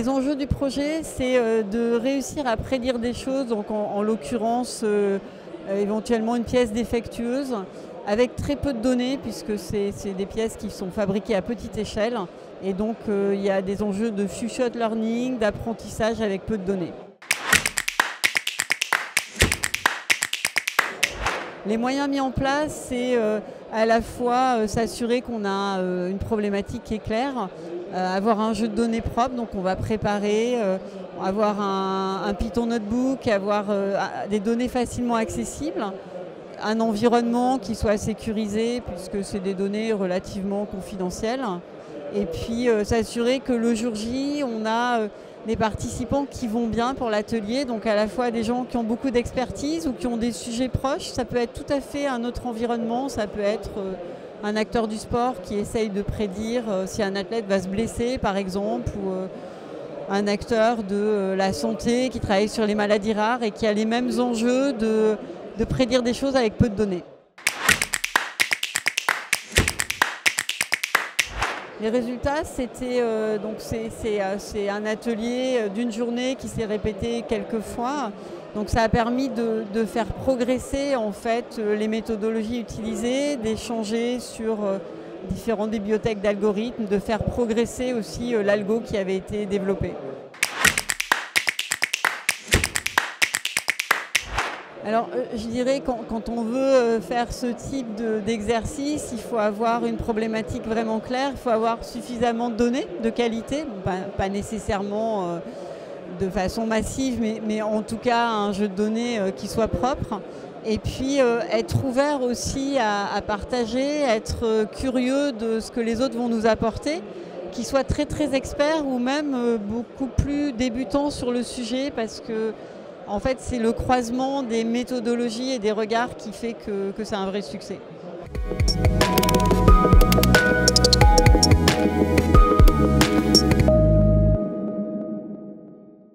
Les enjeux du projet, c'est de réussir à prédire des choses, donc en l'occurrence éventuellement une pièce défectueuse, avec très peu de données, puisque c'est des pièces qui sont fabriquées à petite échelle. Et donc il y a des enjeux de few-shot learning, d'apprentissage avec peu de données. Les moyens mis en place, c'est à la fois s'assurer qu'on a une problématique qui est claire, avoir un jeu de données propre, donc on va préparer, avoir un Python notebook, avoir des données facilement accessibles, un environnement qui soit sécurisé puisque c'est des données relativement confidentielles, et puis s'assurer que le jour J, on a des participants qui vont bien pour l'atelier, donc à la fois des gens qui ont beaucoup d'expertise ou qui ont des sujets proches. Ça peut être tout à fait un autre environnement, ça peut être un acteur du sport qui essaye de prédire si un athlète va se blesser par exemple, ou un acteur de la santé qui travaille sur les maladies rares et qui a les mêmes enjeux de prédire des choses avec peu de données. Les résultats, c'était c'est un atelier d'une journée qui s'est répété quelques fois. Donc ça a permis de faire progresser en fait les méthodologies utilisées, d'échanger sur différentes bibliothèques d'algorithmes, de faire progresser aussi l'algo qui avait été développé. Alors je dirais quand on veut faire ce type d'exercice, il faut avoir une problématique vraiment claire, il faut avoir suffisamment de données de qualité, pas nécessairement de façon massive, mais en tout cas un jeu de données qui soit propre. Et puis être ouvert aussi à partager, être curieux de ce que les autres vont nous apporter, qu'ils soient très très experts ou même beaucoup plus débutants sur le sujet, parce que en fait, c'est le croisement des méthodologies et des regards qui fait que c'est un vrai succès.